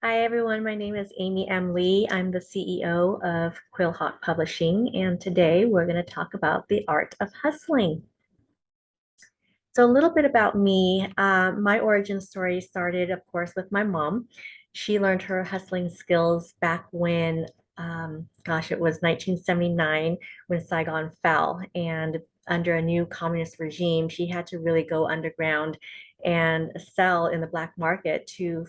Hi everyone, my name is Amy M. Lee. I'm the CEO of Quill Publishing, and today we're going to talk about the art of hustling. So, a little bit about me. My origin story started, of course, with my mom. She learned her hustling skills back when, gosh, it was 1979 when Saigon fell. And under a new communist regime, she had to really go underground and sell in the black market to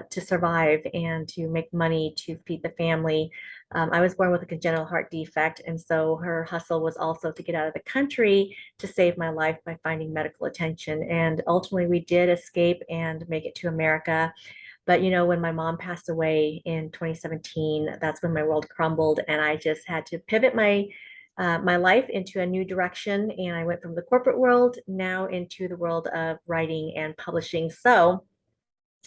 survive and to make money to feed the family. I was born with a congenital heart defect, and so her hustle was also to get out of the country to save my life by finding medical attention. And ultimately, we did escape and make it to America. But when my mom passed away in 2017, that's when my world crumbled, and I just had to pivot my life into a new direction. And I went from the corporate world now into the world of writing and publishing. So,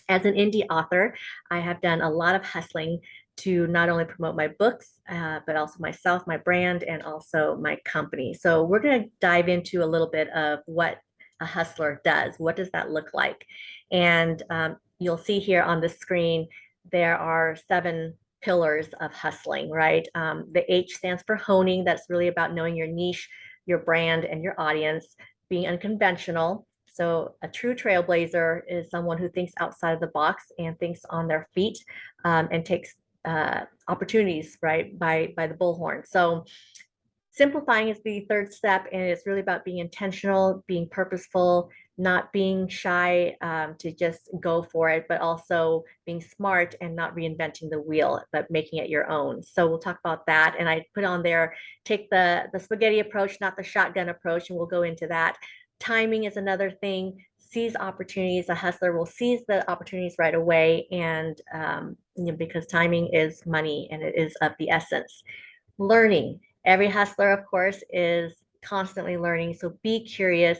as an indie author, I have done a lot of hustling to not only promote my books, but also myself, my brand, and also my company. So we're going to dive into a little bit of what a hustler does. What does that look like? And you'll see here on the screen, there are 7 pillars of hustling, right? The H stands for honing. That's really about knowing your niche, your brand, and your audience, being unconventional. So a true trailblazer is someone who thinks outside of the box and thinks on their feet, and takes opportunities right by the bullhorn. So simplifying is the third step, and it's really about being intentional, being purposeful, not being shy, to just go for it, but also being smart and not reinventing the wheel, but making it your own. So we'll talk about that. And I put on there, take the spaghetti approach, not the shotgun approach, and we'll go into that. Timing is another thing. Seize opportunities. A hustler will seize the opportunities right away, and because timing is money and it is of the essence. Learning. Every hustler, of course, is constantly learning. So be curious.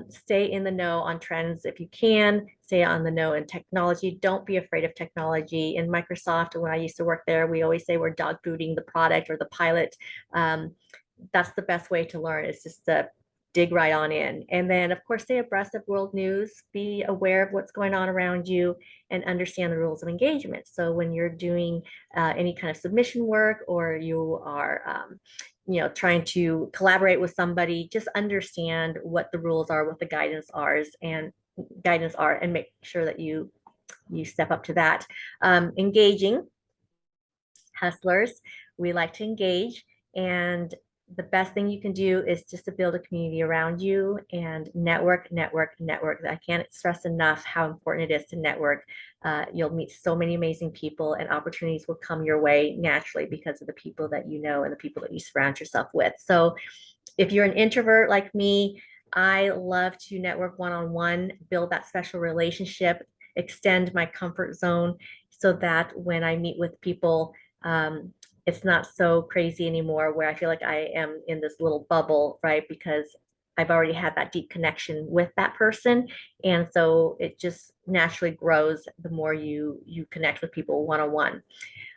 Stay in the know on trends if you can. Stay on the know in technology. Don't be afraid of technology. In Microsoft, when I used to work there, we always say we're dog fooding the product or the pilot. Um, that's the best way to learn. Is just to dig right on in. And then, of course, stay abreast of world news. Be aware of what's going on around you and understand the rules of engagement. So when you're doing any kind of submission work, or you are trying to collaborate with somebody, just understand what the rules are, what the guidance are, and make sure that you step up to that. Engaging. Hustlers, we like to engage, and the best thing you can do is just to build a community around you and network. I can't stress enough how important it is to network. You'll meet so many amazing people, and opportunities will come your way naturally because of the people that you know and the people that you surround yourself with. So if you're an introvert like me, I love to network one-on-one, build that special relationship, extend my comfort zone so that when I meet with people, it's not so crazy anymore where I feel like I am in this little bubble, right? Because I've already had that deep connection with that person. And so it just naturally grows the more you connect with people one-on-one.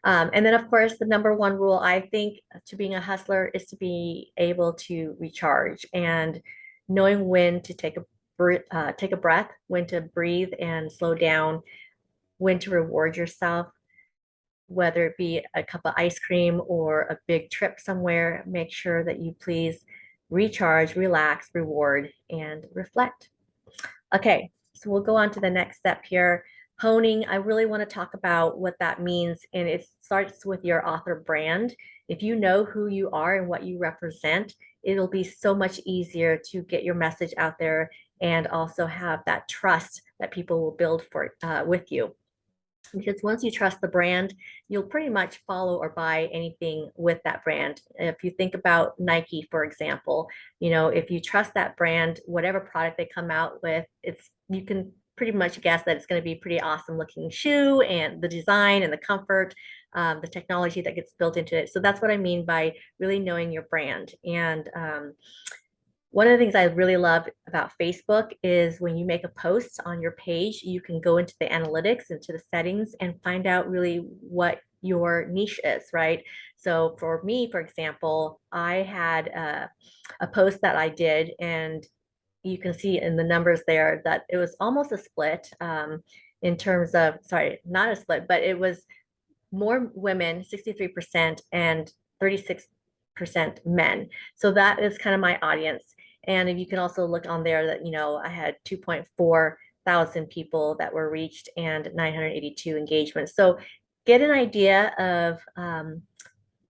And then, of course, the number one rule, I think, to being a hustler is to be able to recharge and knowing when to take a breath, when to breathe and slow down, when to reward yourself, whether it be a cup of ice cream or a big trip somewhere. Make sure that you please recharge, relax, reward, and reflect. Okay, so we'll go on to the next step here. Honing, I really want to talk about what that means, and it starts with your author brand. If you know who you are and what you represent, it'll be so much easier to get your message out there and also have that trust that people will build with you. Because once you trust the brand, you'll pretty much follow or buy anything with that brand. If you think about Nike, for example, if you trust that brand, whatever product they come out with, you can pretty much guess that it's going to be pretty awesome looking shoe, and the design and the comfort, the technology that gets built into it. So that's what I mean by really knowing your brand. And one of the things I really love about Facebook is when you make a post on your page, you can go into the analytics, into the settings, and find out really what your niche is, right? So for me, for example, I had a post that I did, and you can see in the numbers there that it was almost a split. in terms of, sorry, not a split, but it was more women, 63%, and 36% men. So that is kind of my audience. And if you can also look on there that, I had 2.4 thousand people that were reached and 982 engagements. So get an idea of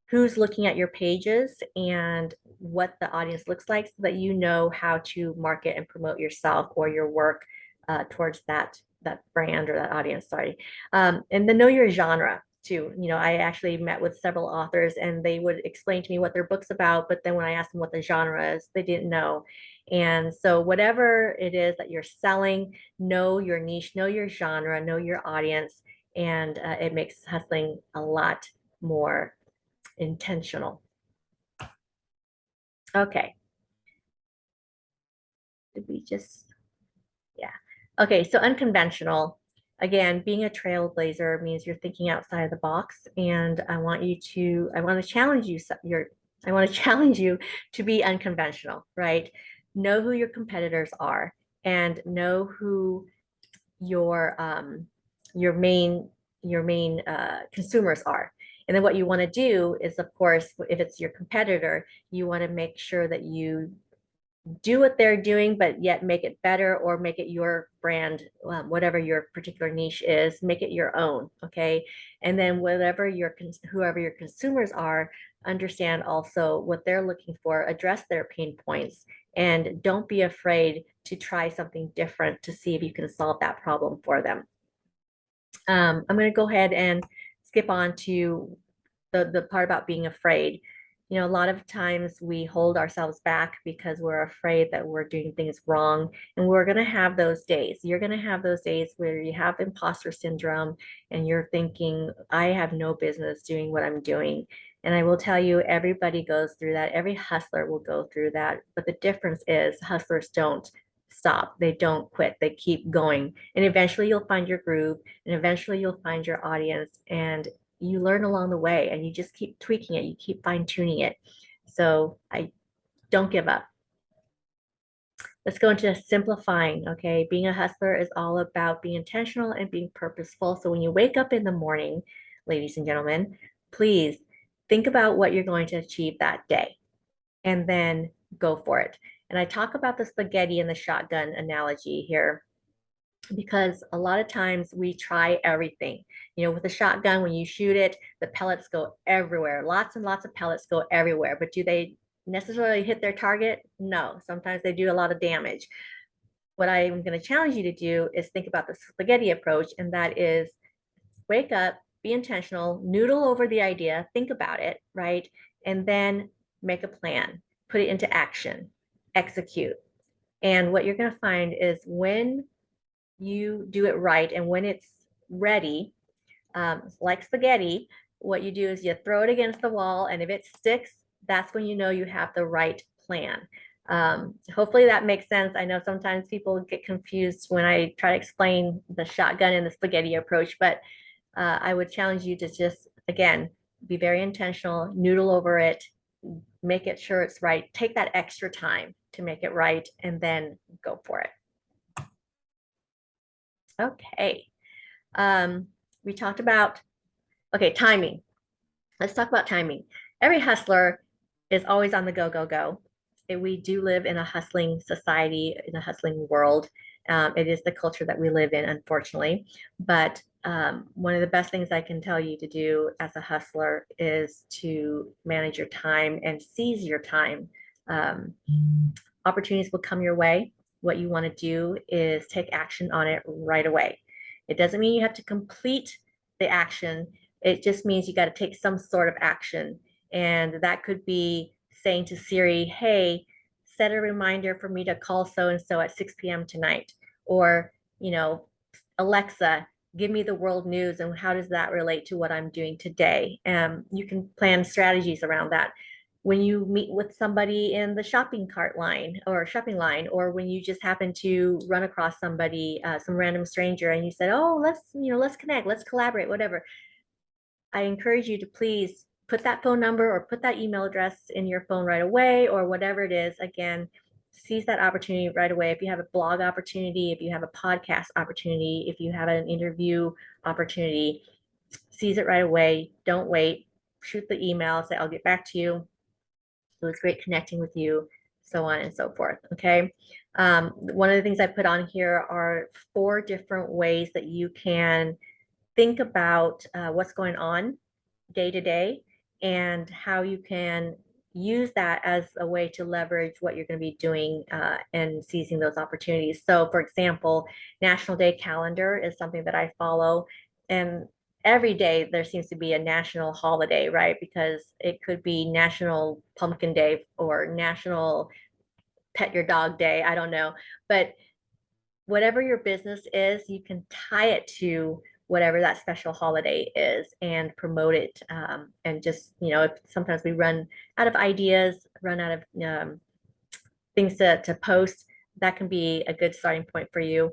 who's looking at your pages and what the audience looks like so that you know how to market and promote yourself or your work towards that brand or that audience, sorry. And then know your genre too. I actually met with several authors and they would explain to me what their book's about, but then when I asked them what the genre is, they didn't know. And so whatever it is that you're selling, know your niche, know your genre, know your audience, and it makes hustling a lot more intentional. Okay. Did we just, yeah. Okay, so unconventional. Again, being a trailblazer means you're thinking outside of the box, and I want to challenge you, I want to challenge you to be unconventional, right? Know who your competitors are and know who your um your main consumers are. And then what you want to do is, of course, if it's your competitor, you want to make sure that you do what they're doing, but yet make it better or make it your brand, whatever your particular niche is, make it your own. Okay. And then whoever your consumers are, understand also what they're looking for, address their pain points, and don't be afraid to try something different to see if you can solve that problem for them. I'm going to go ahead and skip on to the part about being afraid. A lot of times we hold ourselves back because we're afraid that we're doing things wrong. And we're going to have those days. You're going to have those days where you have imposter syndrome and you're thinking, I have no business doing what I'm doing. And I will tell you, everybody goes through that. Every hustler will go through that. But the difference is hustlers don't stop. They don't quit. They keep going. And eventually you'll find your groove and eventually you'll find your audience. And you learn along the way and you just keep tweaking it, you keep fine tuning it. So I don't give up. Let's go into simplifying. Okay. Being a hustler is all about being intentional and being purposeful. So when you wake up in the morning, ladies and gentlemen, please think about what you're going to achieve that day and then go for it. And I talk about the spaghetti and the shotgun analogy here because a lot of times we try everything. With a shotgun, when you shoot it, the pellets go everywhere. Lots and lots of pellets go everywhere. But do they necessarily hit their target? No. Sometimes they do a lot of damage. What I'm going to challenge you to do is think about the spaghetti approach, and that is wake up, be intentional, noodle over the idea, think about it, right? And then make a plan, put it into action, execute. And what you're going to find is when you do it right. And when it's ready, like spaghetti, what you do is you throw it against the wall. And if it sticks, that's when you know you have the right plan. Hopefully that makes sense. I know sometimes people get confused when I try to explain the shotgun and the spaghetti approach, but I would challenge you to just, again, be very intentional, noodle over it, make it sure it's right, take that extra time to make it right, and then go for it. Okay. We talked about, okay, timing. Let's talk about timing. Every hustler is always on the go, go, go. We do live in a hustling society, in a hustling world. It is the culture that we live in, unfortunately. But one of the best things I can tell you to do as a hustler is to manage your time and seize your time. Um, Opportunities will come your way. What you want to do is take action on it right away. It doesn't mean you have to complete the action. It just means you got to take some sort of action. And that could be saying to Siri, hey, set a reminder for me to call so and so at 6 p.m. tonight. Or, Alexa, give me the world news and how does that relate to what I'm doing today? You can plan strategies around that when you meet with somebody in the shopping cart line or shopping line, or when you just happen to run across somebody, some random stranger, and you said, oh, let's connect, let's collaborate, whatever. I encourage you to please put that phone number or put that email address in your phone right away, or whatever it is. Again, seize that opportunity right away. If you have a blog opportunity, if you have a podcast opportunity, if you have an interview opportunity, seize it right away. Don't wait. Shoot the email, say, I'll get back to you. It was great connecting with you, so on and so forth. Okay. One of the things I put on here are 4 different ways that you can think about what's going on day to day and how you can use that as a way to leverage what you're going to be doing and seizing those opportunities. So, for example, National Day Calendar is something that I follow, and every day there seems to be a national holiday, right? Because it could be National Pumpkin Day or National Pet Your Dog Day. I don't know. But whatever your business is, you can tie it to whatever that special holiday is and promote it. And just, if sometimes we run out of ideas, run out of things to post, that can be a good starting point for you.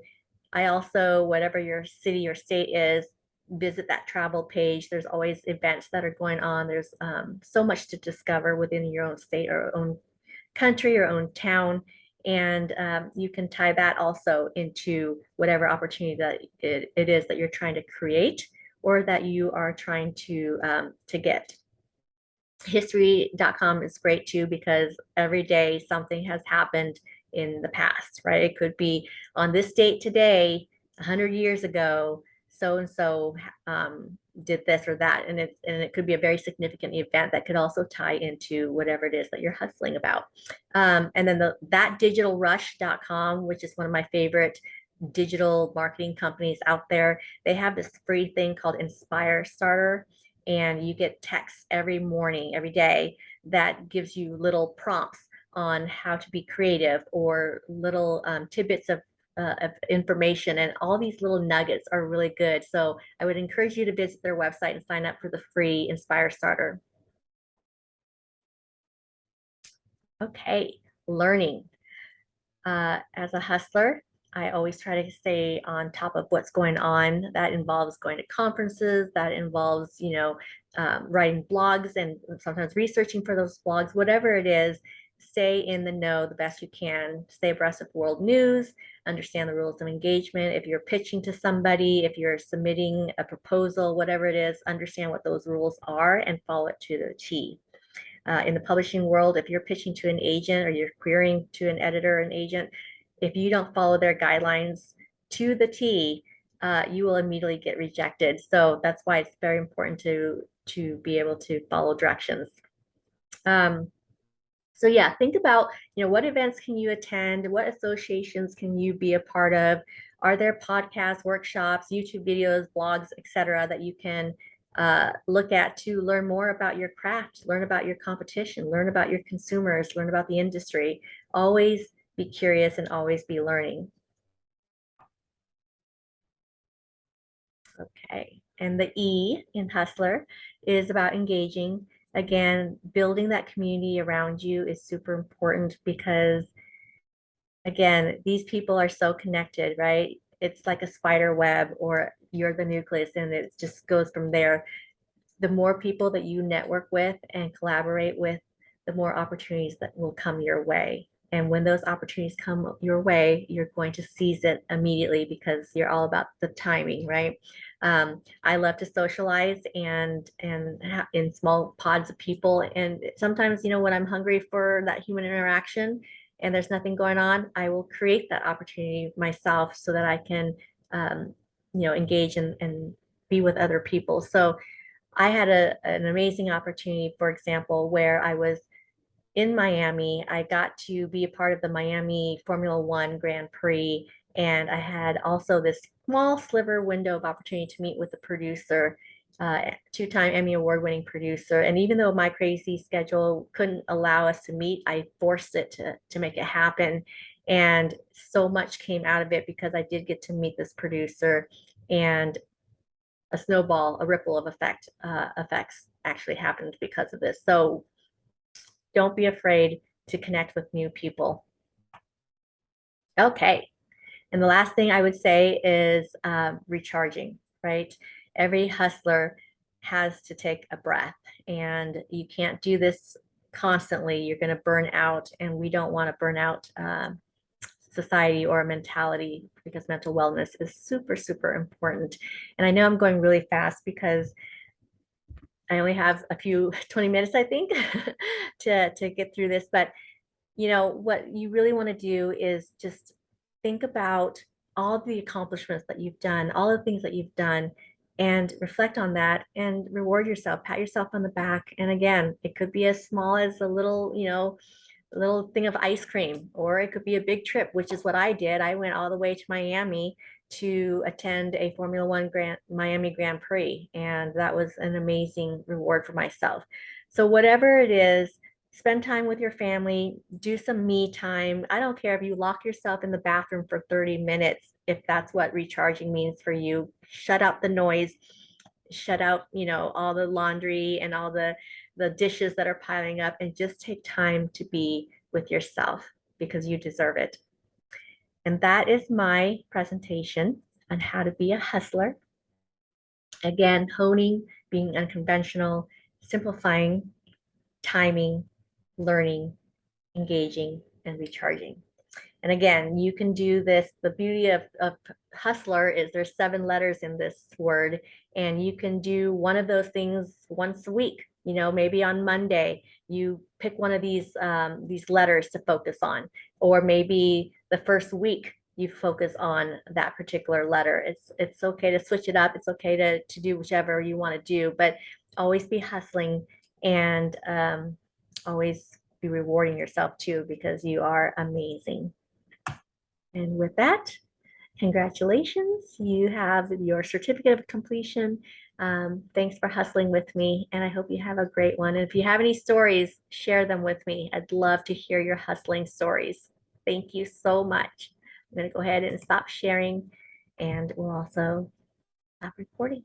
I also, whatever your city or state is, visit that travel page. There's always events that are going on. There's so much to discover within your own state or own country or own town. And you can tie that also into whatever opportunity that it is that you're trying to create or that you are trying to get. History.com is great too because every day something has happened in the past, right? It could be on this date today, 100 years ago, so and so did this or that, and it could be a very significant event that could also tie into whatever it is that you're hustling about. And then thatdigitalrush.com, which is one of my favorite digital marketing companies out there, they have this free thing called Inspire Starter, and you get texts every morning, every day that gives you little prompts on how to be creative or little tidbits of information, and all these little nuggets are really good. So I would encourage you to visit their website and sign up for the free Inspire Starter. Okay, learning. As a hustler, I always try to stay on top of what's going on. That involves going to conferences, that involves, writing blogs and sometimes researching for those blogs, whatever it is. Stay in the know the best you can, stay abreast of world news, understand the rules of engagement. If you're pitching to somebody, if you're submitting a proposal, whatever it is, understand what those rules are and follow it to the T. In the publishing world, if you're pitching to an agent or you're querying to an editor or an agent, if you don't follow their guidelines to the T, you will immediately get rejected. So that's why it's very important to be able to follow directions. So yeah, think about, what events can you attend? What associations can you be a part of? Are there podcasts, workshops, YouTube videos, blogs, etc., that you can look at to learn more about your craft, learn about your competition, learn about your consumers, learn about the industry? Always be curious and always be learning. Okay, and the E in Hustler is about engaging. Again, building that community around you is super important because, again, these people are so connected, right? It's like a spider web, or you're the nucleus, and it just goes from there. The more people that you network with and collaborate with, the more opportunities that will come your way. And when those opportunities come your way, you're going to seize it immediately because you're all about the timing, right? I love to socialize and in small pods of people. And sometimes, when I'm hungry for that human interaction and there's nothing going on, I will create that opportunity myself so that I can, engage and be with other people. So I had an amazing opportunity, for example, where I was in Miami. I got to be a part of the Miami Formula One Grand Prix, and I had also this small sliver window of opportunity to meet with the producer, two-time Emmy Award-winning producer. And even though my crazy schedule couldn't allow us to meet, I forced it to make it happen. And so much came out of it because I did get to meet this producer, and a snowball, a ripple of effects actually happened because of this. So don't be afraid to connect with new people. Okay. And the last thing I would say is recharging, right? Every hustler has to take a breath, and you can't do this constantly, you're going to burn out, and we don't want to burn out society or mentality, because mental wellness is super, super important. And I know I'm going really fast because I only have a few 20 minutes, I think, to get through this. But what you really want to do is just think about all the accomplishments that you've done, all the things that you've done, and reflect on that and reward yourself, pat yourself on the back. And again, it could be as small as a little, a little thing of ice cream, or it could be a big trip, which is what I did. I went all the way to Miami to attend a Formula One Miami Grand Prix, and that was an amazing reward for myself. So whatever it is, spend time with your family, do some me time. I don't care if you lock yourself in the bathroom for 30 minutes, if that's what recharging means for you. Shut out the noise, shut out, all the laundry and all the dishes that are piling up, and just take time to be with yourself, because you deserve it. And that is my presentation on how to be a hustler. Again, honing, being unconventional, simplifying, timing, learning, engaging, and recharging. And again, you can do this. The beauty of hustler is there's 7 letters in this word, and you can do one of those things once a week. Maybe on Monday, you pick one of these letters to focus on, or maybe the first week you focus on that particular letter. It's okay to switch it up. It's okay to do whichever you want to do, but always be hustling, and always be rewarding yourself too, because you are amazing. And with that, congratulations. You have your certificate of completion. Thanks for hustling with me, and I hope you have a great one. And if you have any stories, share them with me. I'd love to hear your hustling stories. Thank you so much. I'm going to go ahead and stop sharing, and we'll also stop recording.